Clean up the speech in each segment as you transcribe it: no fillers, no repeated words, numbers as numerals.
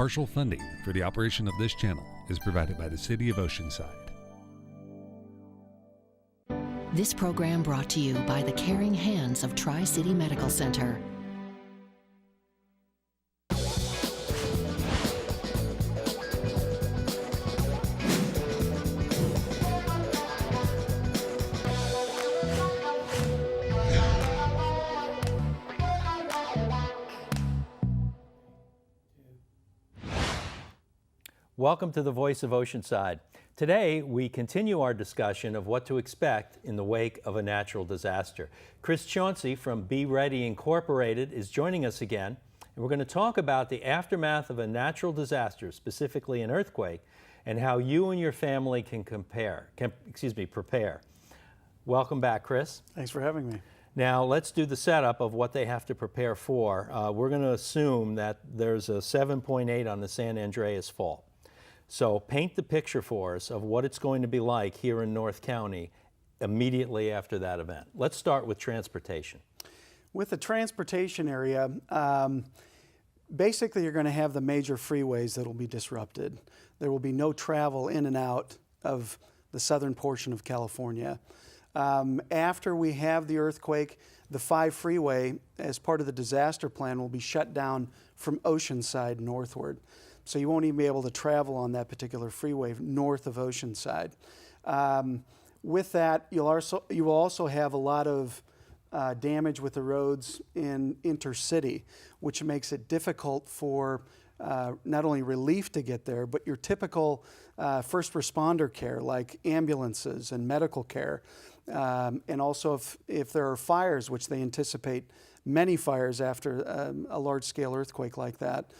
Partial funding for the operation of this channel is provided by the City of Oceanside. This program brought to you by the caring hands of Tri-City Medical Center. Welcome to the Voice of Oceanside. Today, we continue our discussion of what to expect in the wake of a natural disaster. Chris Chauncey from Be Ready Incorporated is joining us again, and we're going to talk about the aftermath of a natural disaster, specifically an earthquake, and how you and your family can prepare. Welcome back, Chris. Thanks for having me. Now, let's do the setup of what they have to prepare for. We're going to assume that there's a 7.8 on the San Andreas Fault. So paint the picture for us of what it's going to be like here in North County immediately after that event. Let's start with transportation. With the transportation area, basically you're going to have the major freeways that will be disrupted. There will be no travel in and out of the southern portion of California. After we have the earthquake, the 5 freeway, as part of the disaster plan, will be shut down from Oceanside northward. So you won't even be able to travel on that particular freeway north of Oceanside. With that, you will also have a lot of damage with the roads in intercity, which makes it difficult for not only relief to get there, but your typical first responder care, like ambulances and medical care. And also if there are fires, which they anticipate many fires after a large-scale earthquake like that,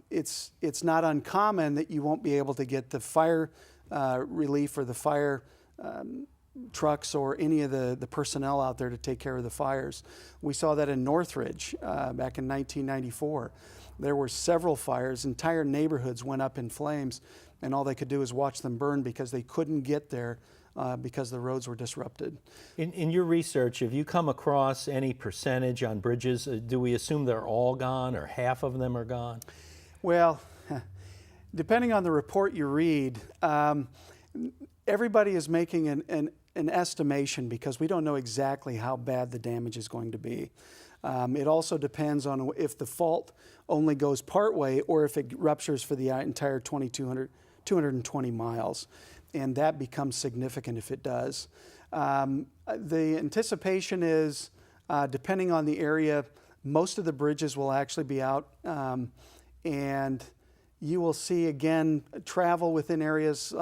it's not uncommon that you won't be able to get the fire relief or the fire trucks or any of the personnel out there to take care of the fires. We saw that in Northridge back in 1994. There were several fires. Entire neighborhoods went up in flames, and all they could do is watch them burn because they couldn't get there because the roads were disrupted. In your research, have you come across any percentage on bridges? Do we assume they're all gone or half of them are gone? Well, depending on the report you read, everybody is making an estimation because we don't know exactly how bad the damage is going to be. It also depends on if the fault only goes part way or if it ruptures for the entire 220 miles. And that becomes significant if it does. The anticipation is, depending on the area, most of the bridges will actually be out, and you will see, again, travel within areas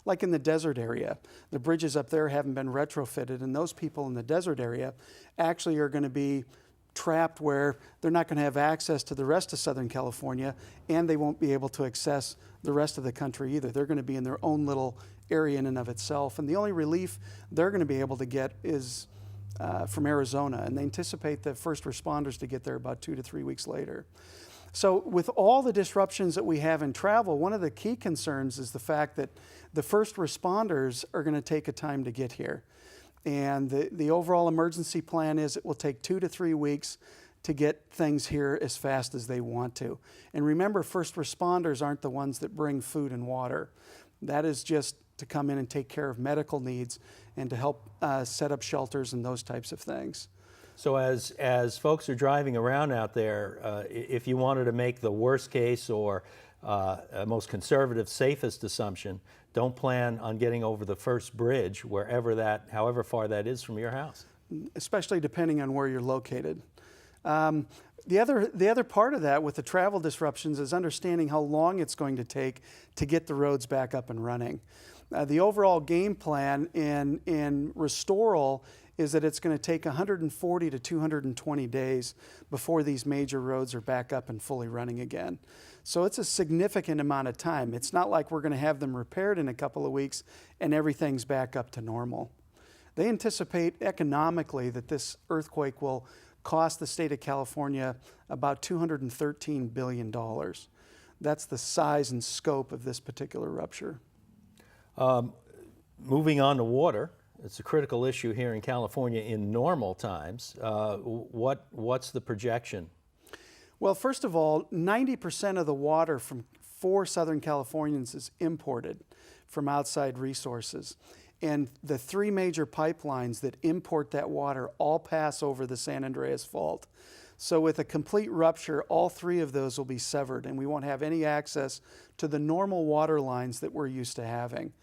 like in the desert area. The bridges up there haven't been retrofitted, and those people in the desert area actually are going to be trapped where they're not going to have access to the rest of Southern California, and they won't be able to access the rest of the country either. They're going to be in their own little area in and of itself, and the only relief they're going to be able to get is from Arizona, and they anticipate the first responders to get there about 2 to 3 weeks later. So with all the disruptions that we have in travel, one of the key concerns is the fact that the first responders are going to take a time to get here. And the overall emergency plan is it will take 2 to 3 weeks to get things here as fast as they want to. And remember, first responders aren't the ones that bring food and water. That is just to come in and take care of medical needs and to help set up shelters and those types of things. So as folks are driving around out there, if you wanted to make the worst case or most conservative, safest assumption, don't plan on getting over the first bridge, however far that is from your house. Especially depending on where you're located. The other part of that with the travel disruptions is understanding how long it's going to take to get the roads back up and running. The overall game plan in Restoral is that it's going to take 140 to 220 days before these major roads are back up and fully running again. So it's a significant amount of time. It's not like we're going to have them repaired in a couple of weeks and everything's back up to normal. They anticipate economically that this earthquake will cost the state of California about $213 billion. That's the size and scope of this particular rupture. Moving on to water, it's a critical issue here in California in normal times. What's the projection? Well, first of all, 90% of the water for Southern Californians is imported from outside resources. And the three major pipelines that import that water all pass over the San Andreas Fault. So with a complete rupture, all three of those will be severed, and we won't have any access to the normal water lines that we're used to having.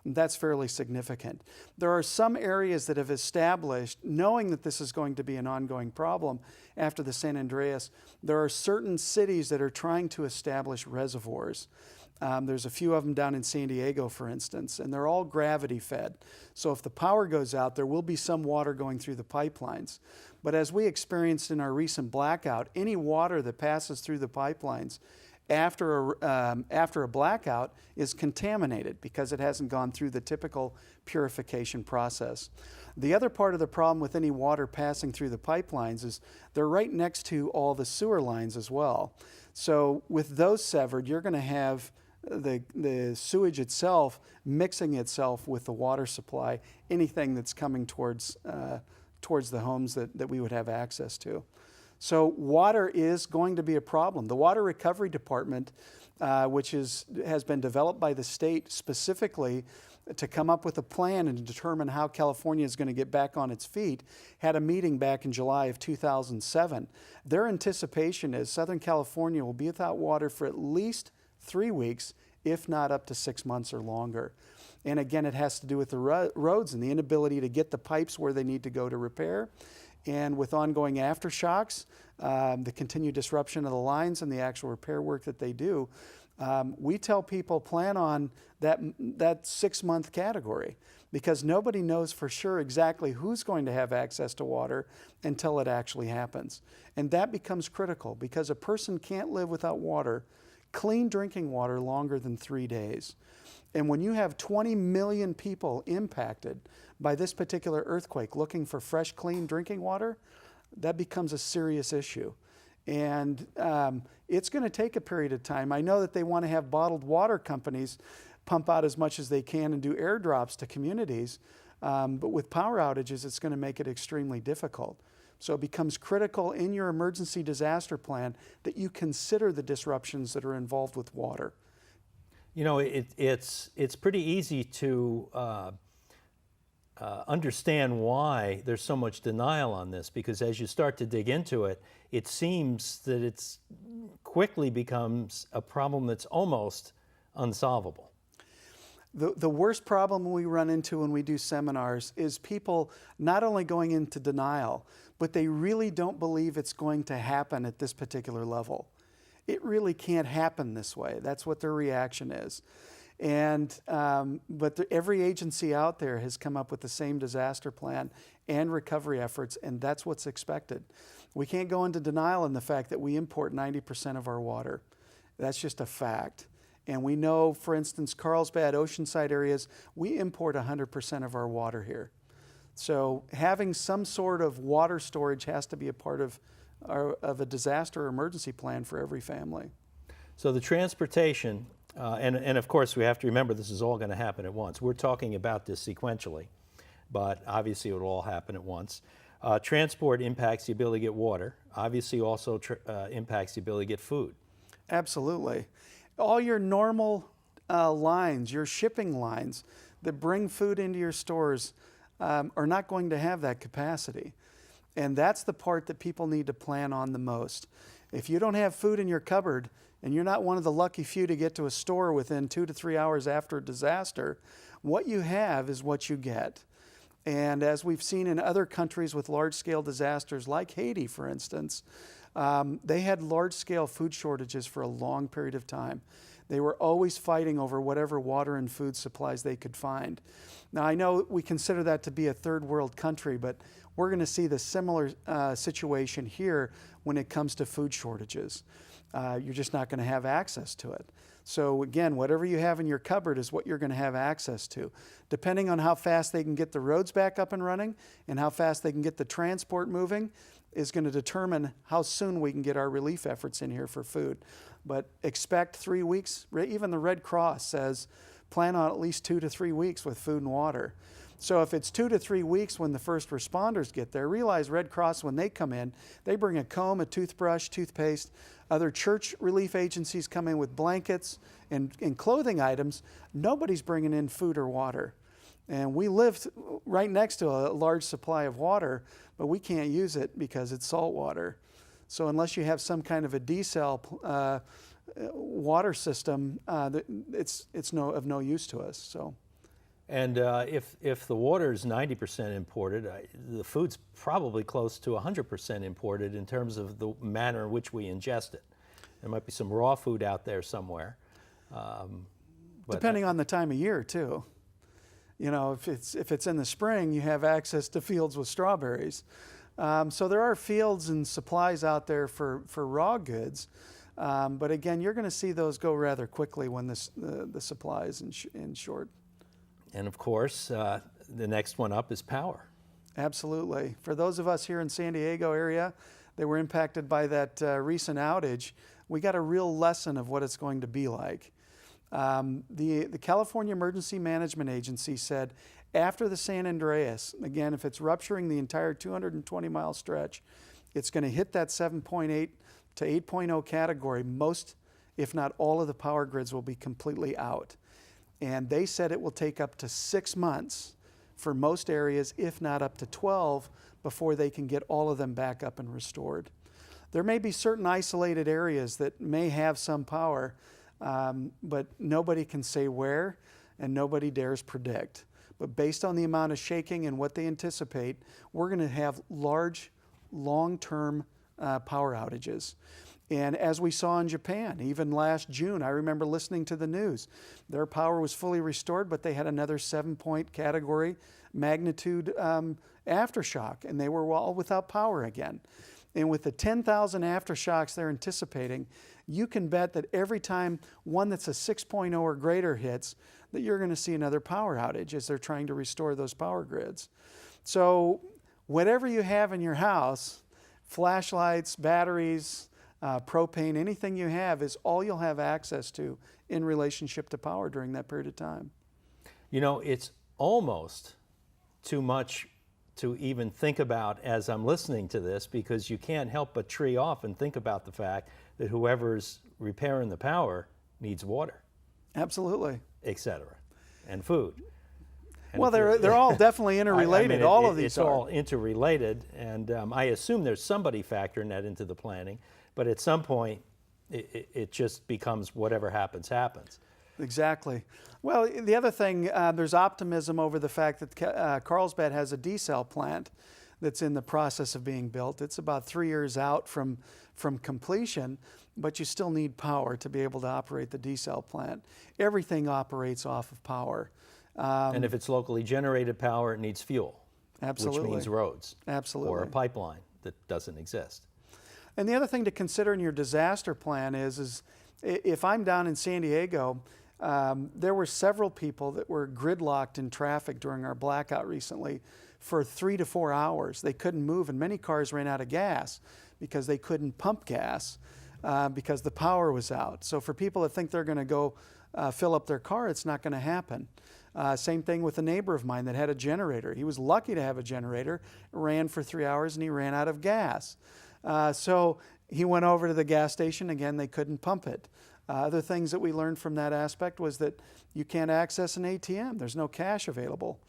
And that's fairly significant. There are some areas that have established, knowing that this is going to be an ongoing problem after the San Andreas, there are certain cities that are trying to establish reservoirs. There's a few of them down in San Diego, for instance, and they're all gravity fed. So if the power goes out, there will be some water going through the pipelines. But as we experienced in our recent blackout, any water that passes through the pipelines after a blackout is contaminated because it hasn't gone through the typical purification process. The other part of the problem with any water passing through the pipelines is they're right next to all the sewer lines as well. So with those severed, you're going to have the sewage itself mixing itself with the water supply, anything that's coming towards the homes that we would have access to. So water is going to be a problem. The Water Recovery Department, which has been developed by the state specifically to come up with a plan and to determine how California is going to get back on its feet, had a meeting back in July of 2007. Their anticipation is Southern California will be without water for at least 3 weeks, if not up to 6 months or longer. And again, it has to do with the roads and the inability to get the pipes where they need to go to repair. And with ongoing aftershocks, the continued disruption of the lines and the actual repair work that they do, we tell people plan on that 6-month category because nobody knows for sure exactly who's going to have access to water until it actually happens. And that becomes critical because a person can't live without water, clean drinking water, longer than 3 days. And when you have 20 million people impacted by this particular earthquake looking for fresh, clean drinking water, that becomes a serious issue. And it's going to take a period of time. I know that they want to have bottled water companies pump out as much as they can and do airdrops to communities. But with power outages, it's going to make it extremely difficult. So it becomes critical in your emergency disaster plan that you consider the disruptions that are involved with water. You know, it's pretty easy to understand why there's so much denial on this, because as you start to dig into it, it seems that it's quickly becomes a problem that's almost unsolvable. The worst problem we run into when we do seminars is people not only going into denial, but they really don't believe it's going to happen at this particular level. It really can't happen this way. That's what their reaction is. And but every agency out there has come up with the same disaster plan and recovery efforts, and that's what's expected. We can't go into denial in the fact that we import 90% of our water. That's just a fact. And we know, for instance, Carlsbad, Oceanside areas, we import 100% of our water here. So having some sort of water storage has to be a part of a disaster or emergency plan for every family. So the transportation, and of course we have to remember this is all going to happen at once. We're talking about this sequentially, but obviously it will all happen at once. Transport impacts the ability to get water, obviously also impacts the ability to get food. Absolutely. All your normal lines, your shipping lines that bring food into your stores are not going to have that capacity. And that's the part that people need to plan on the most. If you don't have food in your cupboard and you're not one of the lucky few to get to a store within 2 to 3 hours after a disaster, what you have is what you get. And as we've seen in other countries with large-scale disasters, like Haiti, for instance, they had large-scale food shortages for a long period of time. They were always fighting over whatever water and food supplies they could find. Now, I know we consider that to be a third world country, but we're going to see the similar situation here when it comes to food shortages. You're just not going to have access to it. So again, whatever you have in your cupboard is what you're going to have access to. Depending on how fast they can get the roads back up and running and how fast they can get the transport moving is going to determine how soon we can get our relief efforts in here for food. But expect 3 weeks. Even the Red Cross says plan on at least 2 to 3 weeks with food and water. So if it's 2 to 3 weeks when the first responders get there, realize Red Cross, when they come in, they bring a comb, a toothbrush, toothpaste. Other church relief agencies come in with blankets and clothing items. Nobody's bringing in food or water. And we live right next to a large supply of water, but we can't use it because it's salt water. So unless you have some kind of a desal water system, it's of no use to us. So. And if the water is 90% imported, the food's probably close to 100% imported in terms of the manner in which we ingest it. There might be some raw food out there somewhere. Depending on the time of year, too. You know, if it's in the spring, you have access to fields with strawberries. So there are fields and supplies out there for raw goods. But again, you're going to see those go rather quickly when the supply is in short. And of course, the next one up is power. Absolutely. For those of us here in San Diego area that were impacted by that recent outage, we got a real lesson of what it's going to be like. The California Emergency Management Agency said after the San Andreas, again, if it's rupturing the entire 220-mile stretch, it's going to hit that 7.8 to 8.0 category. Most, if not all, of the power grids will be completely out. And they said it will take up to 6 months for most areas, if not up to 12, before they can get all of them back up and restored. There may be certain isolated areas that may have some power, but nobody can say where, and nobody dares predict. But based on the amount of shaking and what they anticipate, we're going to have large, long-term power outages. And as we saw in Japan, even last June, I remember listening to the news. Their power was fully restored, but they had another 7-point category magnitude aftershock, and they were all without power again. And with the 10,000 aftershocks they're anticipating, you can bet that every time one that's a 6.0 or greater hits, that you're going to see another power outage as they're trying to restore those power grids. So whatever you have in your house, flashlights, batteries, propane, anything you have is all you'll have access to in relationship to power during that period of time. You know, it's almost too much to even think about as I'm listening to this, because you can't help but tree off and think about the fact that whoever's repairing the power needs water. Absolutely. Etc. And food. And well, they're all definitely interrelated. I mean, all of these it's all interrelated, and I assume there's somebody factoring that into the planning, but at some point it just becomes whatever happens, happens. Exactly. Well, the other thing, there's optimism over the fact that Carlsbad has a desal plant that's in the process of being built. It's about 3 years out from completion, but you still need power to be able to operate the desal plant. Everything operates off of power. And if it's locally generated power, it needs fuel. Absolutely. Which means roads. Absolutely. Or a pipeline that doesn't exist. And the other thing to consider in your disaster plan is if I'm down in San Diego, there were several people that were gridlocked in traffic during our blackout recently for 3 to 4 hours. They couldn't move, and many cars ran out of gas because they couldn't pump gas because the power was out. So for people that think they're going to go fill up their car, it's not going to happen. Same thing with a neighbor of mine that had a generator. He was lucky to have a generator, ran for 3 hours, and he ran out of gas. So he went over to the gas station. Again, they couldn't pump it. Other things that we learned from that aspect was that you can't access an ATM. There's no cash available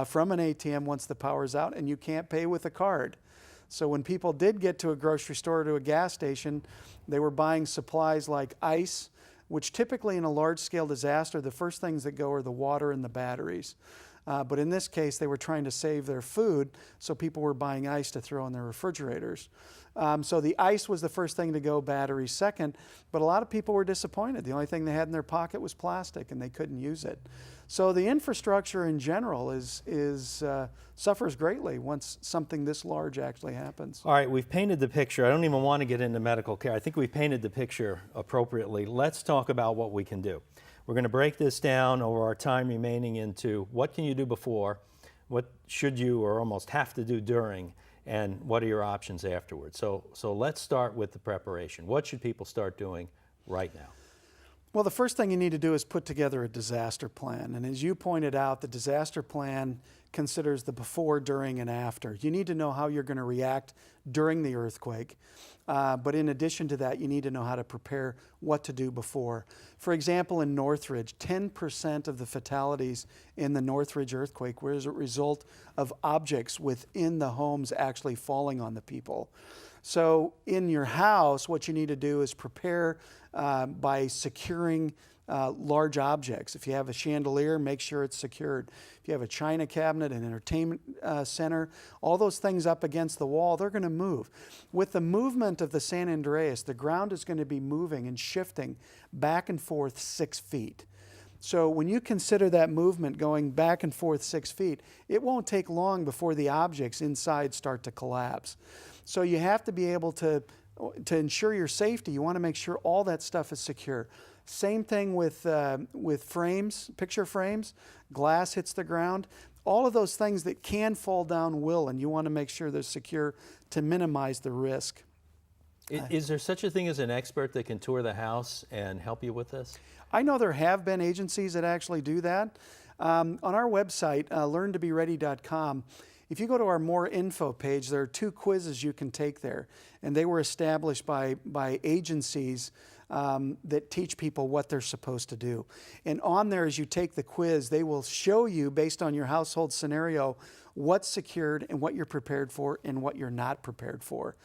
from an ATM once the power's out, and you can't pay with a card. So when people did get to a grocery store or to a gas station, they were buying supplies like ice, which typically in a large-scale disaster, the first things that go are the water and the batteries. But in this case, they were trying to save their food, so people were buying ice to throw in their refrigerators. So the ice was the first thing to go, batteries second, but a lot of people were disappointed. The only thing they had in their pocket was plastic, and they couldn't use it. So the infrastructure in general suffers greatly once something this large actually happens. All right, we've painted the picture. I don't even want to get into medical care. I think we've painted the picture appropriately. Let's talk about what we can do. We're going to break this down over our time remaining into what can you do before, what should you or almost have to do during, and what are your options afterwards. So let's start with the preparation. What should people start doing right now? Well, the first thing you need to do is put together a disaster plan. And as you pointed out, the disaster plan considers the before, during, and after. You need to know how you're going to react during the earthquake. But in addition to that, you need to know how to prepare what to do before. For example, in Northridge, 10% of the fatalities in the Northridge earthquake were as a result of objects within the homes actually falling on the people. So in your house, what you need to do is prepare by securing large objects. If you have a chandelier, make sure it's secured. If you have a china cabinet, an entertainment center, all those things up against the wall, they're going to move. With the movement of the San Andreas, the ground is going to be moving and shifting back and forth 6 feet. So when you consider that movement going back and forth 6 feet, it won't take long before the objects inside start to collapse. So you have to be able to ensure your safety, you want to make sure all that stuff is secure. Same thing with frames, picture frames. Glass hits the ground. All of those things that can fall down will, and you want to make sure they're secure to minimize the risk. Is there such a thing as an expert that can tour the house and help you with this? I know there have been agencies that actually do that. On our website, learntobeready.com, if you go to our More Info page, there are 2 quizzes you can take there. And they were established by agencies that teach people what they're supposed to do. And on there, as you take the quiz, they will show you, based on your household scenario, what's secured and what you're prepared for and what you're not prepared for.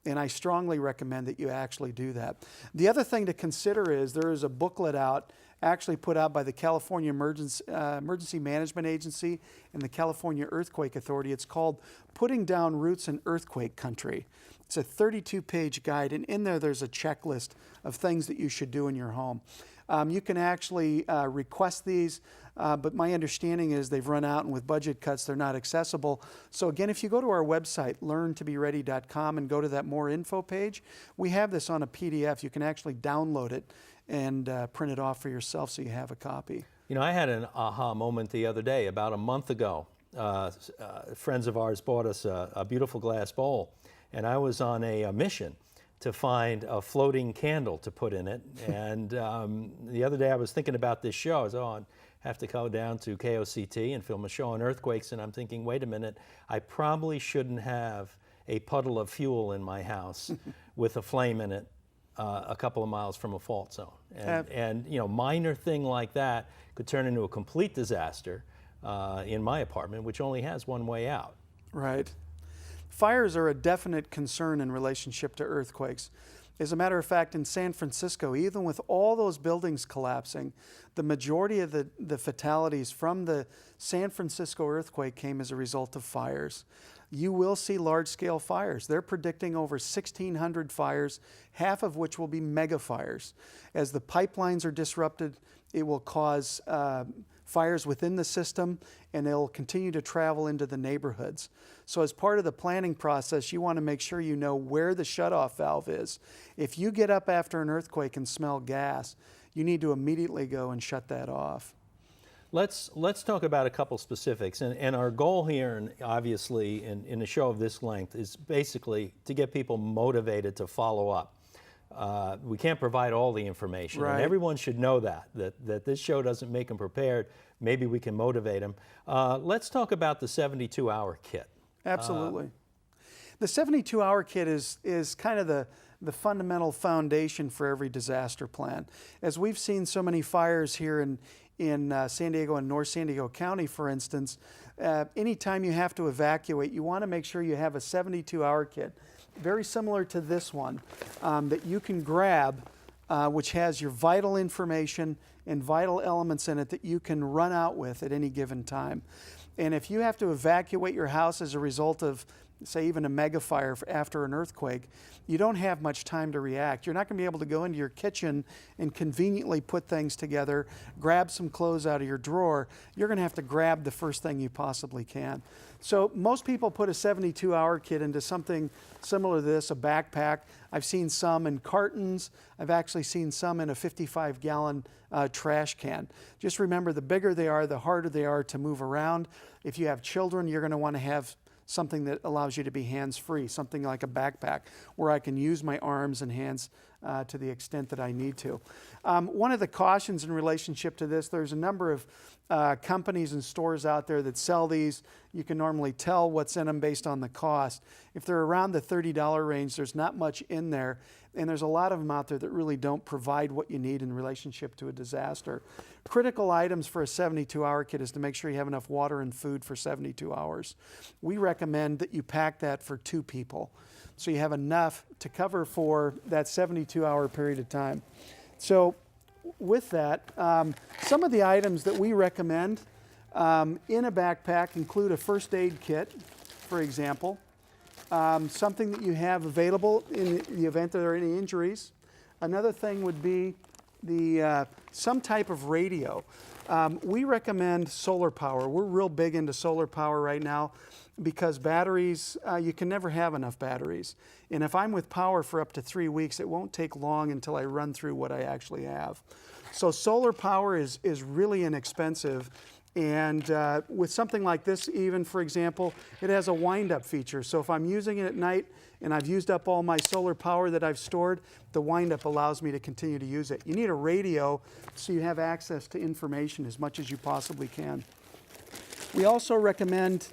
And I strongly recommend that you actually do that. The other thing to consider is there is a booklet out, actually put out by the California Emergency Management Agency and the California Earthquake Authority. It's called Putting Down Roots in Earthquake Country. It's a 32-page guide, and in there's a checklist of things that you should do in your home. You can actually request these, but my understanding is they've run out, and with budget cuts, they're not accessible. So again, if you go to our website, learntobeready.com, and go to that More Info page, we have this on a PDF. You can actually download it and print it off for yourself so you have a copy. You know, I had an aha moment the other day, about a month ago. Friends of ours bought us a beautiful glass bowl, and I was on a mission to find a floating candle to put in it. And the other day I was thinking about this show. I was, I have to go down to KOCT and film a show on earthquakes, and I'm thinking, wait a minute, I probably shouldn't have a puddle of fuel in my house with a flame in it a couple of miles from a fault zone. And you know, minor thing like that could turn into a complete disaster in my apartment, which only has one way out. Right. Fires are a definite concern in relationship to earthquakes. As a matter of fact, in San Francisco, even with all those buildings collapsing, the majority of the fatalities from the San Francisco earthquake came as a result of fires. You will see large-scale fires. They're predicting over 1,600 fires, half of which will be mega fires. As the pipelines are disrupted, it will cause fires within the system, and they'll continue to travel into the neighborhoods. So as part of the planning process, you want to make sure you know where the shutoff valve is. If you get up after an earthquake and smell gas, you need to immediately go and shut that off. Let's talk about a couple specifics, and our goal here, and obviously in a show of this length, is basically to get people motivated to follow up. We can't provide all the information, right. And everyone should know that this show doesn't make them prepared. Maybe we can motivate them. Let's talk about the 72-hour kit. Absolutely. The 72-hour kit is kind of the fundamental foundation for every disaster plan. As we've seen so many fires here in San Diego and North San Diego County, for instance, anytime you have to evacuate, you want to make sure you have a 72-hour kit, very similar to this one, that you can grab, which has your vital information and vital elements in it that you can run out with at any given time. And if you have to evacuate your house as a result of, say, even a mega fire after an earthquake, you don't have much time to react. You're not going to be able to go into your kitchen and conveniently put things together, grab some clothes out of your drawer. You're going to have to grab the first thing you possibly can. So most people put a 72-hour kit into something similar to this, a backpack. I've seen some in cartons. I've actually seen some in a 55-gallon trash can. Just remember, the bigger they are, the harder they are to move around. If you have children, you're going to want to have something that allows you to be hands-free, something like a backpack where I can use my arms and hands to the extent that I need to. One of the cautions in relationship to this, there's a number of companies and stores out there that sell these. You can normally tell what's in them based on the cost. If they're around the $30 range, there's not much in there. And there's a lot of them out there that really don't provide what you need in relationship to a disaster. Critical items for a 72-hour kit is to make sure you have enough water and food for 72 hours. We recommend that you pack that for 2 people, so you have enough to cover for that 72-hour period of time. So with that, some of the items that we recommend in a backpack include a first aid kit, for example. Something that you have available in the event that there are any injuries. Another thing would be some type of radio. We recommend solar power. We're real big into solar power right now because batteries, you can never have enough batteries. And if I'm with power for up to 3 weeks, it won't take long until I run through what I actually have. So solar power is really inexpensive. And with something like this, even for example, it has a wind-up feature. So if I'm using it at night and I've used up all my solar power that I've stored, the wind-up allows me to continue to use it. You need a radio so you have access to information as much as you possibly can. We also recommend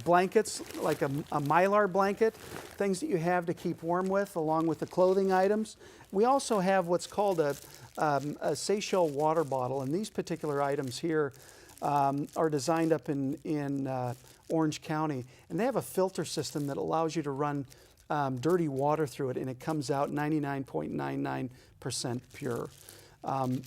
blankets, like a Mylar blanket, things that you have to keep warm with, along with the clothing items. We also have what's called a Seychelles water bottle, and these particular items here are designed up in Orange County, and they have a filter system that allows you to run dirty water through it, and it comes out 99.99% pure.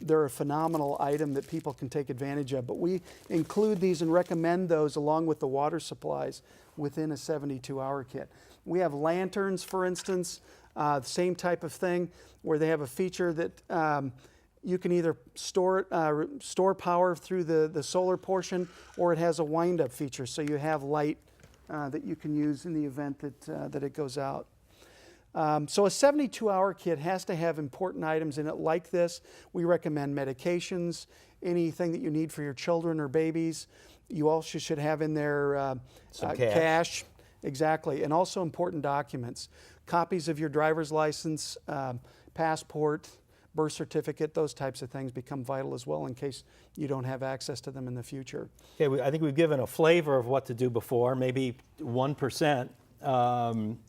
They're a phenomenal item that people can take advantage of, but we include these and recommend those along with the water supplies within a 72-hour kit. We have lanterns, for instance, same type of thing, where they have a feature that you can either store power through the solar portion, or it has a wind-up feature, so you have light that you can use in the event that it goes out. So a 72-hour kit has to have important items in it like this. We recommend medications, anything that you need for your children or babies. You also should have in there some cash. Exactly, and also important documents. Copies of your driver's license, passport, birth certificate, those types of things become vital as well in case you don't have access to them in the future. Okay, I think we've given a flavor of what to do before, maybe 1%,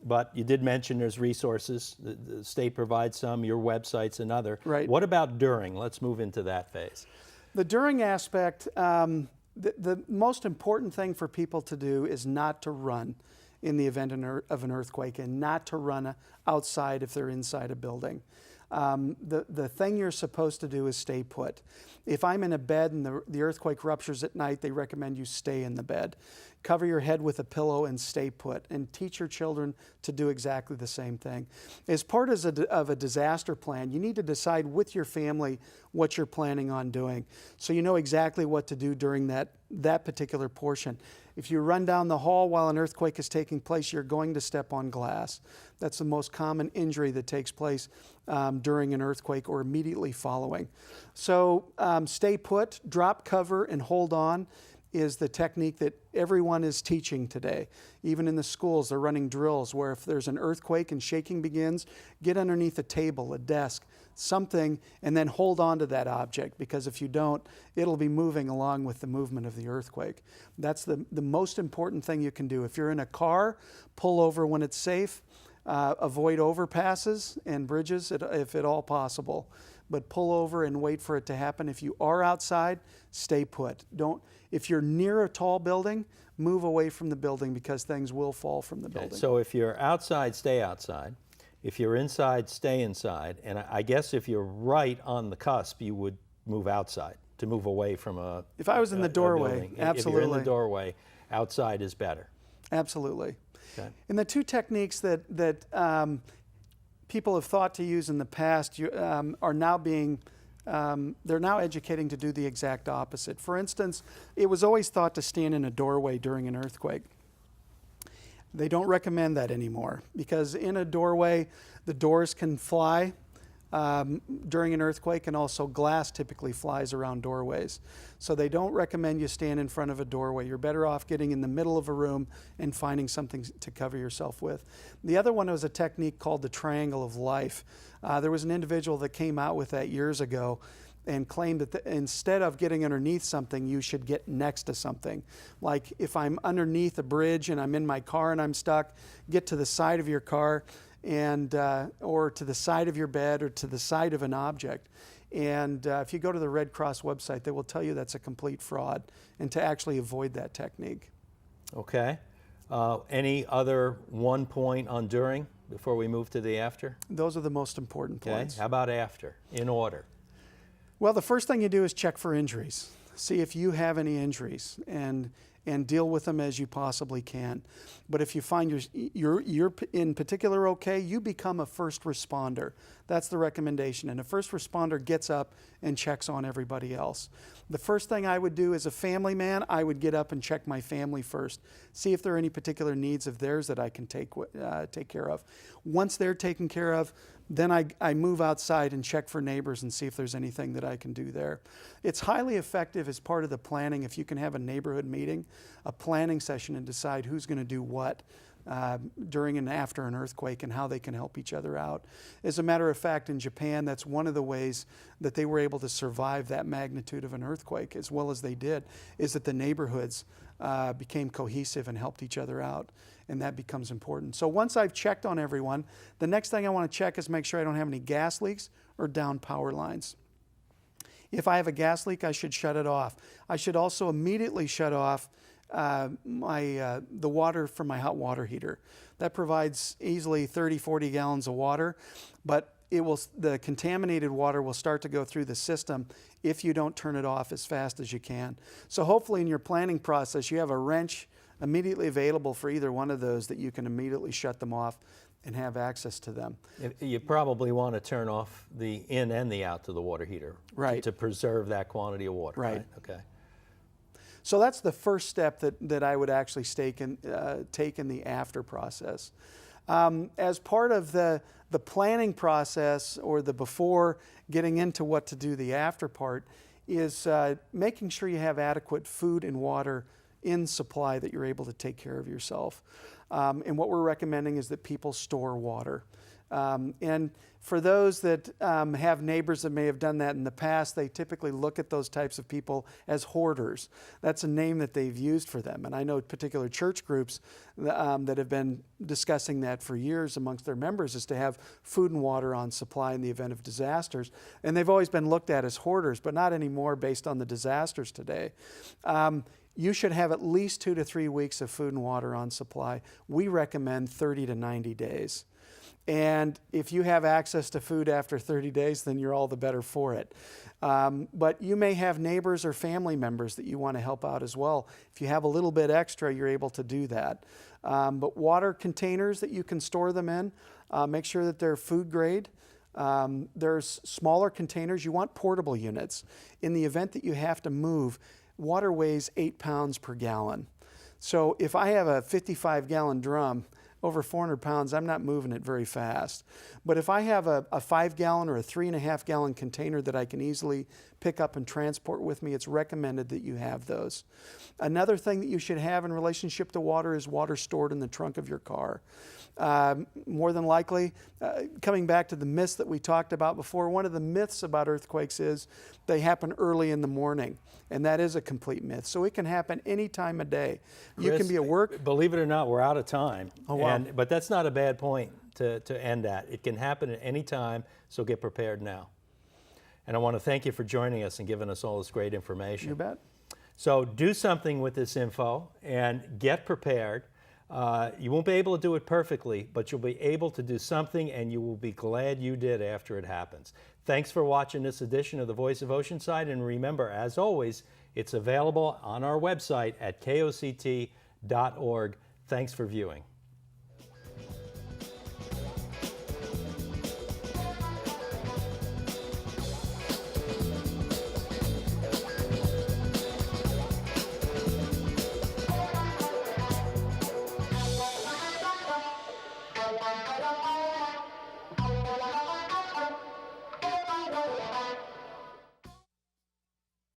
but you did mention there's resources. The state provides some, your website's another. Right. What about during? Let's move into that phase. The during aspect, the most important thing for people to do is not to run in the event of an earthquake, and not to run outside if they're inside a building. The thing you're supposed to do is stay put. If I'm in a bed and the earthquake ruptures at night, they recommend you stay in the bed. Cover your head with a pillow and stay put, and teach your children to do exactly the same thing. As part of a disaster plan, you need to decide with your family what you're planning on doing, so you know exactly what to do during that particular portion. If you run down the hall while an earthquake is taking place, you're going to step on glass. That's the most common injury that takes place during an earthquake or immediately following. So stay put, drop cover, and hold on is the technique that everyone is teaching today. Even in the schools, they're running drills where if there's an earthquake and shaking begins, get underneath a table, a desk, something, and then hold on to that object, because if you don't, it'll be moving along with the movement of the earthquake. That's the most important thing you can do. If you're in a car, pull over when it's safe. Avoid overpasses and bridges if at all possible, but pull over and wait for it to happen. If you are outside, stay put. If you're near a tall building, move away from the building, because things will fall from the building. So if you're outside, stay outside. If you're inside, stay inside. And I guess if you're right on the cusp, you would move outside to move away from a If I was in the doorway, building. absolutely. If you're in the doorway, outside is better. Absolutely. Okay. And the two techniques that people have thought to use in the past are now they're now educating to do the exact opposite. For instance, it was always thought to stand in a doorway during an earthquake. They don't recommend that anymore, because in a doorway, the doors can fly. during an earthquake, and also glass typically flies around doorways. So they don't recommend you stand in front of a doorway. You're better off getting in the middle of a room and finding something to cover yourself with. The other one was a technique called the triangle of life. There was an individual that came out with that years ago and claimed that instead of getting underneath something, you should get next to something. Like if I'm underneath a bridge and I'm in my car and I'm stuck, get to the side of your car, and or to the side of your bed or to the side of an object. And if you go to the Red Cross website, they will tell you that's a complete fraud, and to actually avoid that technique. Okay. Any other one point on during before we move to the after? Those are the most important points. How about after, in order? Well, the first thing you do is check for injuries. See if you have any injuries, and deal with them as you possibly can. But if you find you're in particular okay, you become a first responder. That's the recommendation. And a first responder gets up and checks on everybody else. The first thing I would do as a family man, I would get up and check my family first. See if there are any particular needs of theirs that I can take care of. Once they're taken care of, then I move outside and check for neighbors and see if there's anything that I can do there. It's highly effective as part of the planning if you can have a neighborhood meeting, a planning session, and decide who's going to do what during and after an earthquake and how they can help each other out. As a matter of fact, in Japan, that's one of the ways that they were able to survive that magnitude of an earthquake as well as they did, is that the neighborhoods became cohesive and helped each other out. And that becomes important. So once I've checked on everyone, the next thing I want to check is make sure I don't have any gas leaks or down power lines. If I have a gas leak, I should shut it off. I should also immediately shut off the water from my hot water heater. That provides easily 30, 40 gallons of water, but the contaminated water will start to go through the system if you don't turn it off as fast as you can. So hopefully in your planning process, you have a wrench immediately available for either one of those that you can immediately shut them off and have access to them. You probably want to turn off the in and the out to the water heater, right, to preserve that quantity of water. Right. Okay. So that's the first step that I would actually take in the after process. As part of the planning process, or the before getting into what to do the after part, is making sure you have adequate food and water in supply that you're able to take care of yourself. And what we're recommending is that people store water. And for those that have neighbors that may have done that in the past, they typically look at those types of people as hoarders. That's a name that they've used for them. And I know particular church groups that have been discussing that for years amongst their members, is to have food and water on supply in the event of disasters. And they've always been looked at as hoarders, but not anymore based on the disasters today. You should have at least 2 to 3 weeks of food and water on supply. We recommend 30 to 90 days. And if you have access to food after 30 days, then you're all the better for it. But you may have neighbors or family members that you want to help out as well. If you have a little bit extra, you're able to do that. But water containers that you can store them in, make sure that they're food grade. There's smaller containers. You want portable units. In the event that you have to move, water weighs 8 pounds per gallon. So if I have a 55-gallon drum, over 400 pounds, I'm not moving it very fast. But if I have a 5-gallon or a 3.5-gallon container that I can easily pick up and transport with me, it's recommended that you have those. Another thing that you should have in relationship to water is water stored in the trunk of your car. More than likely, coming back to the myths that we talked about before, one of the myths about earthquakes is they happen early in the morning, and that is a complete myth. So it can happen any time of day. Chris, you can be at work. Believe it or not, we're out of time. Oh, wow. But that's not a bad point to end at. It can happen at any time, so get prepared now. And I want to thank you for joining us and giving us all this great information. You bet. So do something with this info and get prepared. You won't be able to do it perfectly, but you'll be able to do something, and you will be glad you did after it happens. Thanks for watching this edition of The Voice of Oceanside, and remember, as always, it's available on our website at KOCT.org. Thanks for viewing.